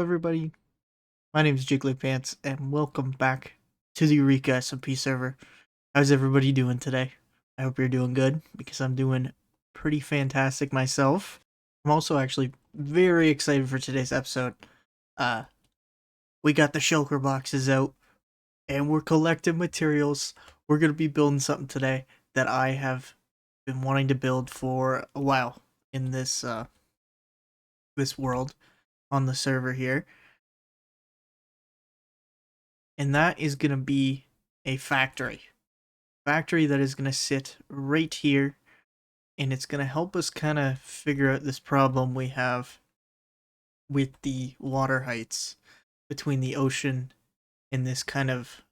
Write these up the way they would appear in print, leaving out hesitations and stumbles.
everybody, my name is Jigglypants, and welcome back to the Eureka SMP server. How's everybody doing today? I hope you're doing good, because I'm doing pretty fantastic myself. I'm also actually very excited for today's episode. We got the shulker boxes out, and we're collecting materials. We're going to be building something today that I have been wanting to build for a while in this world on the server here. And that is going to be a factory that is going to sit right here, and it's going to help us kind of figure out this problem we have with the water heights between the ocean and this kind of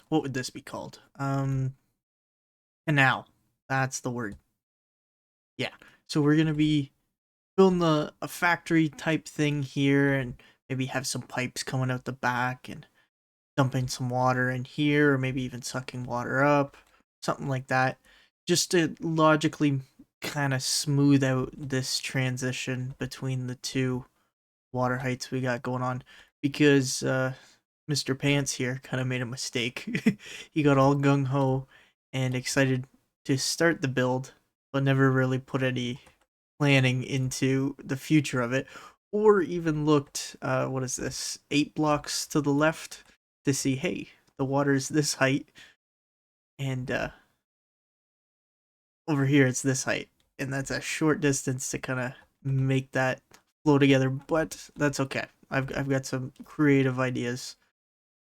what would this be called? Canal. That's the word. Yeah. So we're going to be building a factory type thing here, and maybe have some pipes coming out the back and dumping some water in here, or maybe even sucking water up, something like that, just to logically kind of smooth out this transition between the two water heights we got going on, because Mr. Pants here kind of made a mistake. He got all gung-ho and excited to start the build, but never really put any planning into the future of it, or even looked, what is this, 8 blocks to the left, to see, hey, the water's this height, and over here it's this height, and that's a short distance to kind of make that flow together, but that's okay. I've got some creative ideas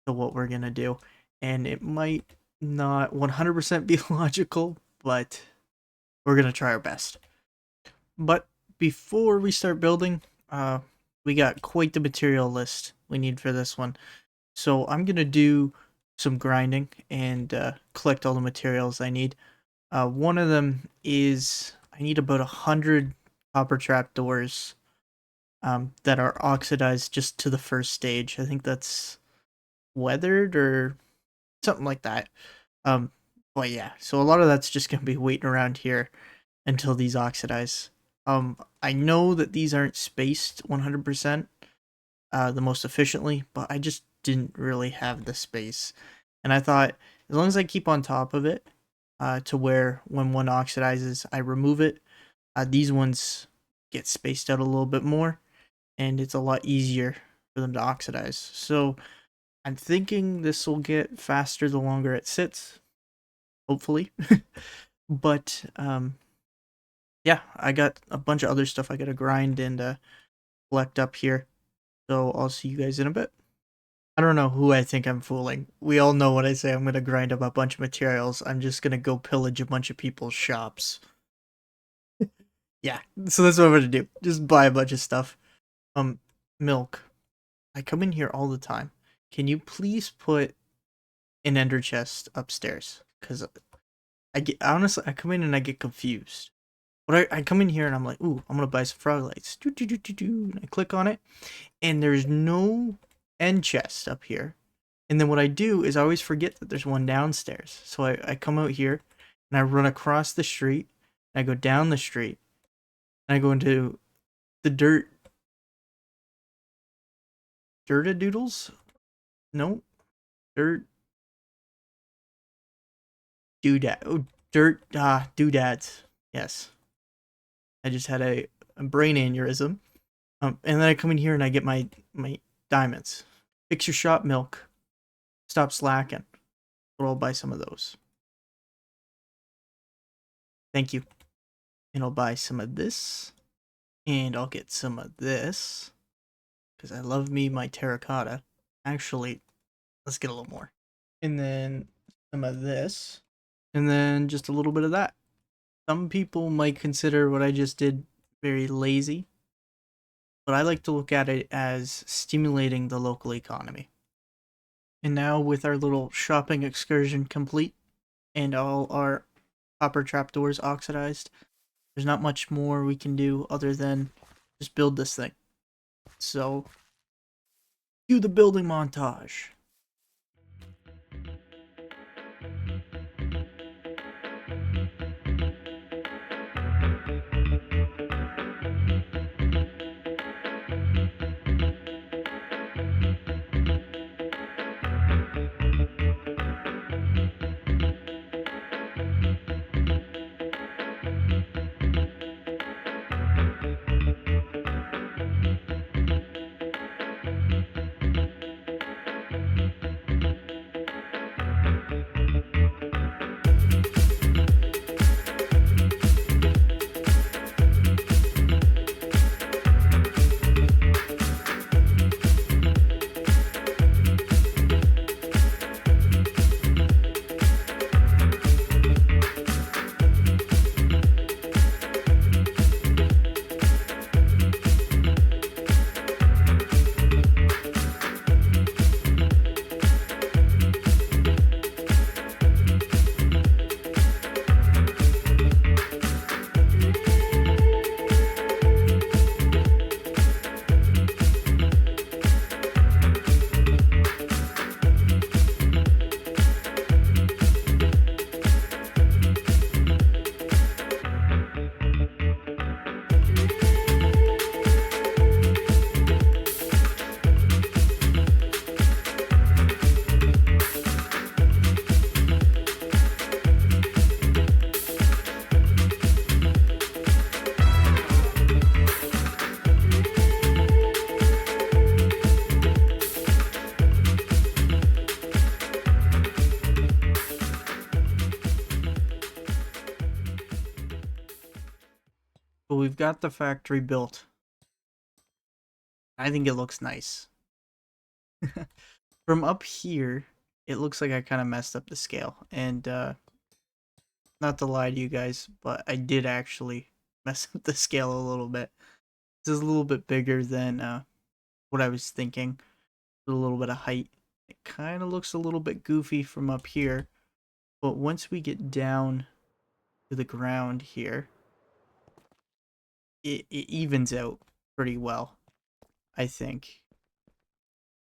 to what we're gonna do, and it might not 100% be logical, but we're gonna try our best. But before we start building, we got quite the material list we need for this one. So I'm going to do some grinding and collect all the materials I need. One of them is I need about 100 copper trapdoors that are oxidized just to the first stage. I think that's weathered or something like that. But yeah, so a lot of that's just going to be waiting around here until these oxidize. I know that these aren't spaced 100% the most efficiently, but I just didn't really have the space. And I thought, as long as I keep on top of it, to where when one oxidizes, I remove it, these ones get spaced out a little bit more, and it's a lot easier for them to oxidize. So I'm thinking this will get faster the longer it sits, hopefully. But yeah, I got a bunch of other stuff I gotta grind and collect up here. So I'll see you guys in a bit. I don't know who I think I'm fooling. We all know when I say I'm gonna grind up a bunch of materials, I'm just gonna go pillage a bunch of people's shops. Yeah, so that's what I'm gonna do. Just buy a bunch of stuff. Milk. I come in here all the time. Can you please put an ender chest upstairs? Because honestly, I come in and I get confused. But I come in here and I'm like, ooh, I'm gonna buy some frog lights. And I click on it, and there's no end chest up here. And then what I do is I always forget that there's one downstairs. So I come out here and I run across the street, and I go down the street, and I go into the dirtadoodles? No, dirt doodad. Oh, doodads. Yes. I just had a brain aneurysm. And then I come in here and I get my diamonds. Fix your shop, milk. Stop slacking. But I'll buy some of those. Thank you. And I'll buy some of this. And I'll get some of this. Because I love me my terracotta. Actually, let's get a little more. And then some of this. And then just a little bit of that. Some people might consider what I just did very lazy, but I like to look at it as stimulating the local economy. And now, with our little shopping excursion complete and all our copper trapdoors oxidized, there's not much more we can do other than just build this thing. So, cue the building montage. I've got the factory built. I think it looks nice. From up here, it looks like I kind of messed up the scale. And not to lie to you guys, but I did actually mess up the scale a little bit. This is a little bit bigger than what I was thinking. With a little bit of height. It kind of looks a little bit goofy from up here. But once we get down to the ground here, it evens out pretty well, I think.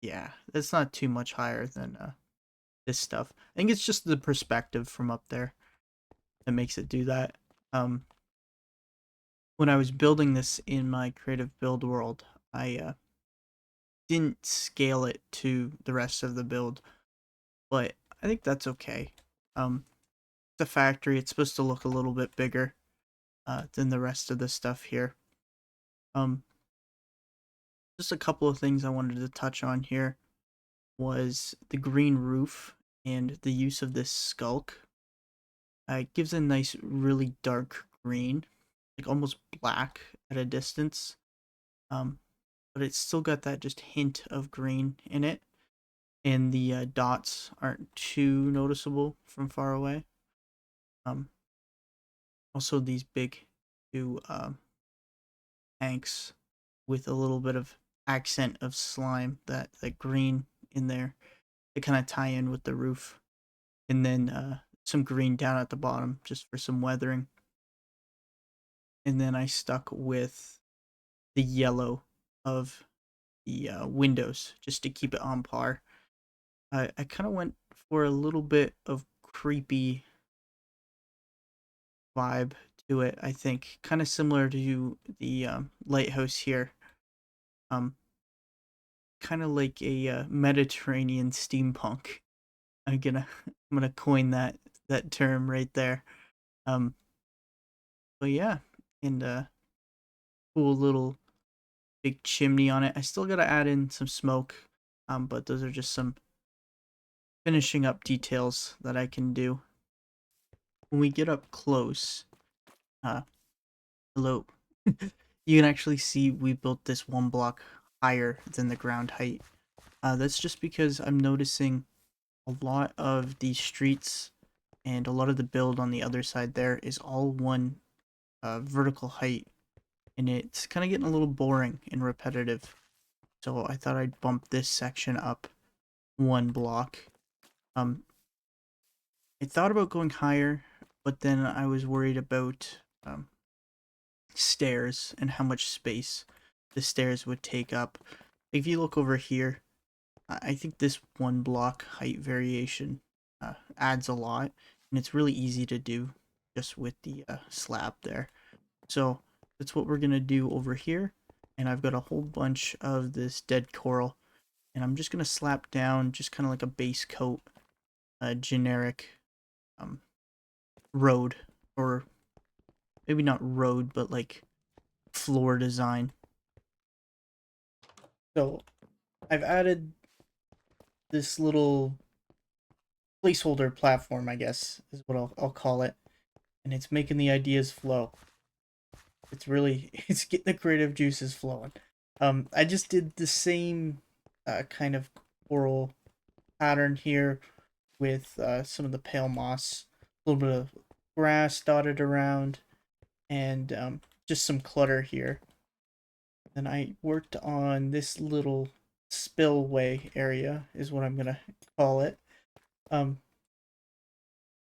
Yeah, it's not too much higher than this stuff. I think it's just the perspective from up there that makes it do that. When I was building this in my creative build world, I didn't scale it to the rest of the build, but I think that's okay. The factory, it's supposed to look a little bit bigger than the rest of the stuff here. Just a couple of things I wanted to touch on here was the green roof and the use of this skulk. It gives a nice, really dark green, like almost black at a distance. But it's still got that just hint of green in it, and the dots aren't too noticeable from far away. Also these big two tanks with a little bit of accent of slime, that green in there, to kind of tie in with the roof, and then some green down at the bottom just for some weathering. And then I stuck with the yellow of the windows just to keep it on par. I kind of went for a little bit of creepy vibe to it, I think. Kind of similar to the lighthouse here. Kind of like a Mediterranean steampunk. I'm gonna coin that term right there. Um, but yeah, and cool little big chimney on it. I still gotta add in some smoke, but those are just some finishing up details that I can do. When we get up close, hello, you can actually see we built this one block higher than the ground height. That's just because I'm noticing a lot of these streets and a lot of the build on the other side there is all one vertical height, and it's kind of getting a little boring and repetitive. So I thought I'd bump this section up one block. I thought about going higher, but then I was worried about stairs and how much space the stairs would take up. If you look over here, I think this one block height variation adds a lot, and it's really easy to do just with the slab there. So that's what we're gonna do over here, and I've got a whole bunch of this dead coral, and I'm just gonna slap down just kind of like a base coat, generic road, or maybe not road, but like floor design. So I've added this little placeholder platform, I guess is what I'll call it, and it's making the ideas flow. It's really it's getting the creative juices flowing. I just did the same kind of coral pattern here with some of the pale moss, a little bit of grass dotted around, and just some clutter here. Then I worked on this little spillway area, is what I'm gonna call it,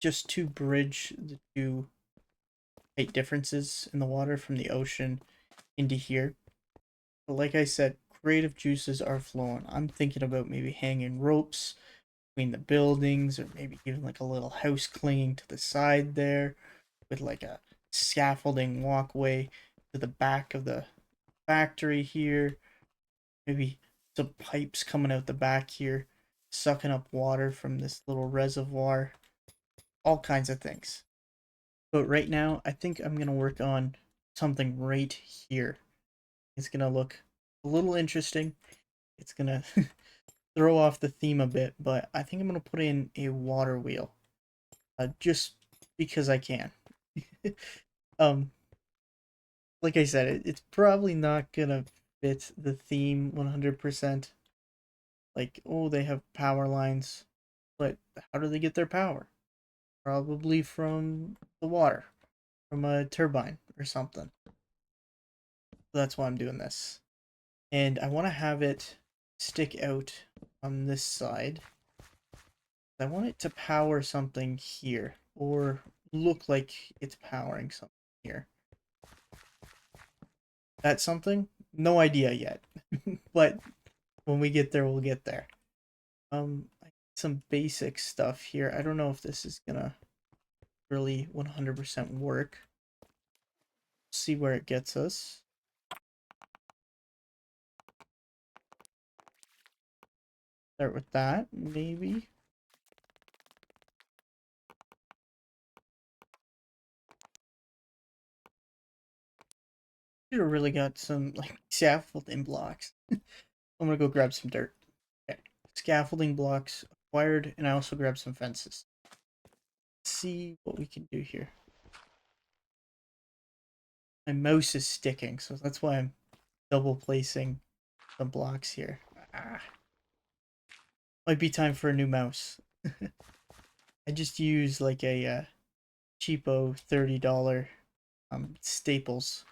just to bridge the two height differences in the water from the ocean into here. But like I said, creative juices are flowing. I'm thinking about maybe hanging ropes between the buildings, or maybe even like a little house clinging to the side there with like a scaffolding walkway to the back of the factory here. Maybe some pipes coming out the back here, sucking up water from this little reservoir. All kinds of things. But right now, I think I'm going to work on something right here. It's going to look a little interesting. It's going to throw off the theme a bit, but I think I'm going to put in a water wheel. Just because I can. like I said, it's probably not gonna fit the theme 100%. Like, oh, they have power lines, but how do they get their power? Probably from the water, from a turbine or something. That's why I'm doing this. And I want to have it stick out on this side. I want it to power something here, or look like it's powering something here. That's something? No idea yet. But when we get there, we'll get there. Some basic stuff here. I don't know if this is gonna really 100% work. See where it gets us. Start with that, maybe. Should have really got some like scaffolding blocks. I'm gonna go grab some dirt. Okay. Scaffolding blocks acquired, and I also grabbed some fences. Let's see what we can do here. My mouse is sticking, so that's why I'm double placing the blocks here. Might be time for a new mouse. I just use like a cheapo $30 Staples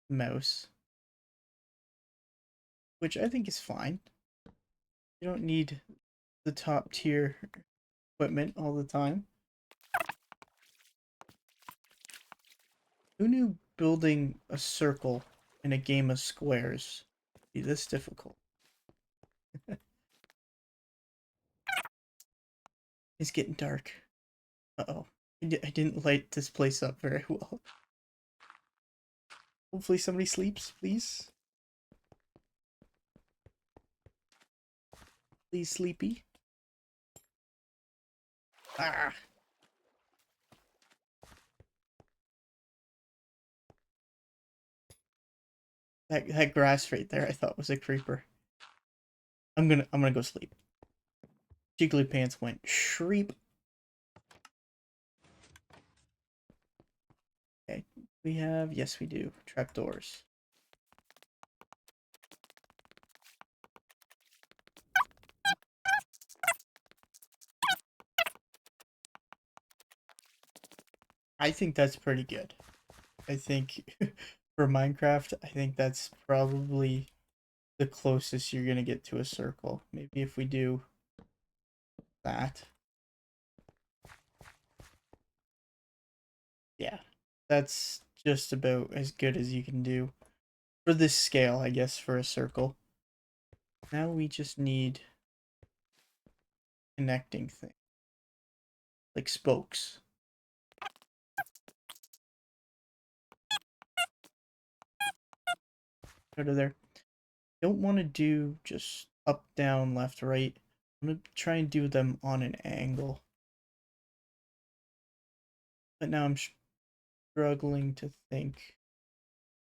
mouse, which I think is fine. You don't need the top tier equipment all the time. Who knew building a circle in a game of squares would be this difficult? It's getting dark. Uh-oh. I didn't light this place up very well. Hopefully somebody sleeps, please. Please, sleepy. Ah! That grass right there I thought was a creeper. I'm gonna go sleep. Jigglypants went shriep. Okay, we have, yes we do, trapdoors. I think that's pretty good. I think for Minecraft, I think that's probably the closest you're gonna get to a circle. Maybe if we do that. Yeah, that's just about as good as you can do for this scale, I guess, for a circle. Now we just need connecting things, like spokes. Go to there. Don't want to do just up, down, left, right. I'm going to try and do them on an angle. But now I'm struggling to think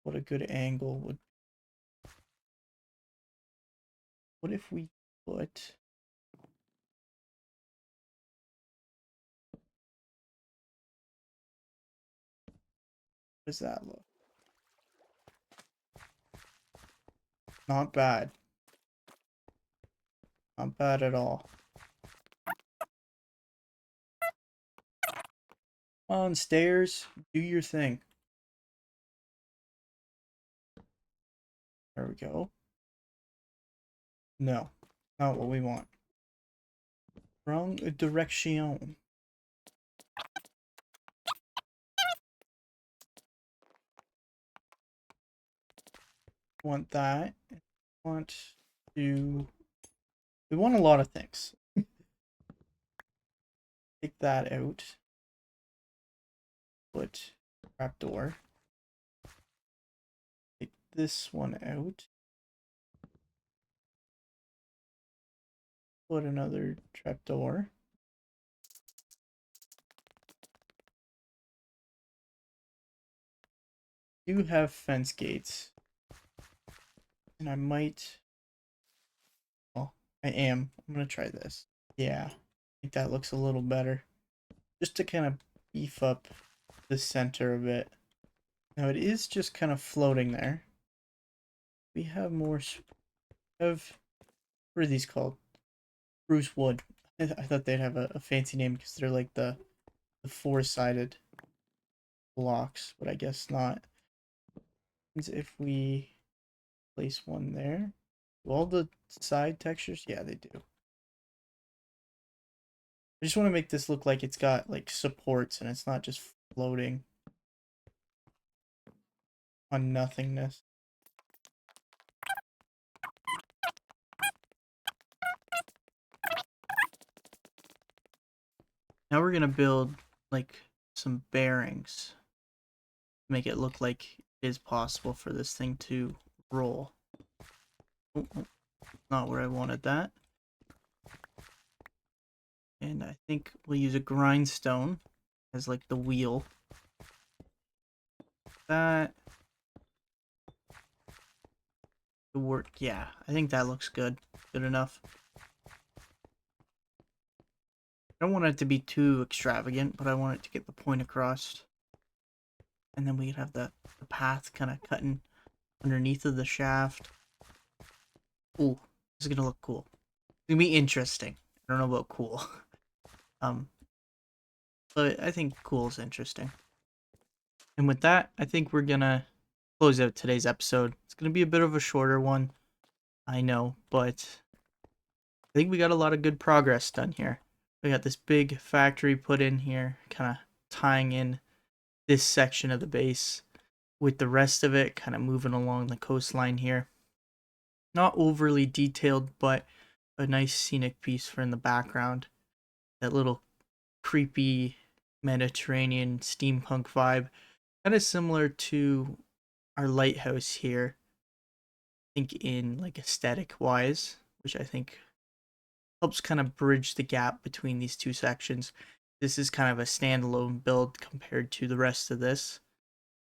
what a good angle would be. What if we put... How does that look? Not bad. Not bad at all. Come on, stairs. Do your thing. There we go. No, not what we want. Wrong direction. Want that. Want to... We want a lot of things. Take that out. Put trapdoor. Take this one out. Put another trapdoor. Do have fence gates. And I might... Well, I am. I'm gonna try this. Yeah, I think that looks a little better. Just to kind of beef up the center of it. Now it is just kind of floating there. We have more of, what are these called? Spruce wood. I thought they'd have a fancy name because they're like the four-sided blocks, but I guess not. If we place one there, do all the side textures? Yeah, they do. I just want to make this look like it's got like supports and it's not just floating on nothingness. Now we're gonna build like some bearings, make it look like it is possible for this thing to roll. Oh, not where I wanted that. And I think we'll use a grindstone as like the wheel. That will work. Yeah, I think that looks good. Good enough. I don't want it to be too extravagant, but I want it to get the point across. And then we could have the path kind of cutting underneath of the shaft. Ooh, this is gonna look cool. It's gonna be interesting. I don't know about cool. But I think cool is interesting. And with that, I think we're gonna close out today's episode. It's gonna be a bit of a shorter one, I know, but I think we got a lot of good progress done here. We got this big factory put in here, kind of tying in this section of the base with the rest of it kind of moving along the coastline here. Not overly detailed, but a nice scenic piece for in the background. That little creepy Mediterranean steampunk vibe, kind of similar to our lighthouse here. I think in like aesthetic wise, which I think helps kind of bridge the gap between these two sections. This is kind of a standalone build compared to the rest of this,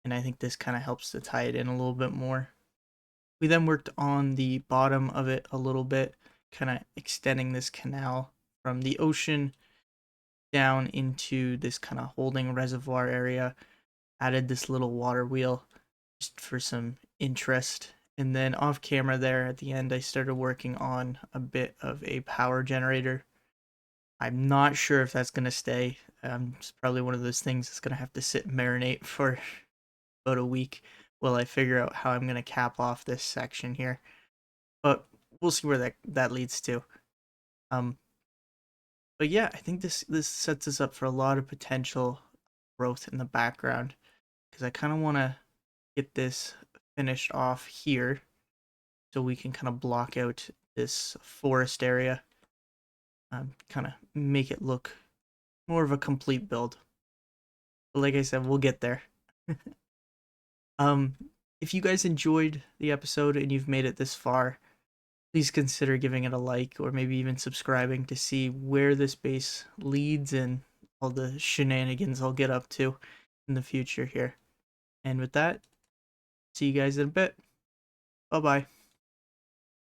and I think this kind of helps to tie it in a little bit more. We then worked on the bottom of it a little bit, kind of extending this canal from the ocean down into this kind of holding reservoir area. Added this little water wheel just for some interest. And then off camera there at the end, I started working on a bit of a power generator. I'm not sure if that's going to stay. It's probably one of those things that's going to have to sit and marinate for about a week while I figure out how I'm going to cap off this section here. But we'll see where that leads to. Um, but yeah, I think this sets us up for a lot of potential growth in the background because I kind of want to get this finished off here so we can kind of block out this forest area, kind of make it look more of a complete build. But like I said, we'll get there. um, if you guys enjoyed the episode and you've made it this far, please consider giving it a like or maybe even subscribing to see where this base leads and all the shenanigans I'll get up to in the future here. And with that, see you guys in a bit. Bye bye.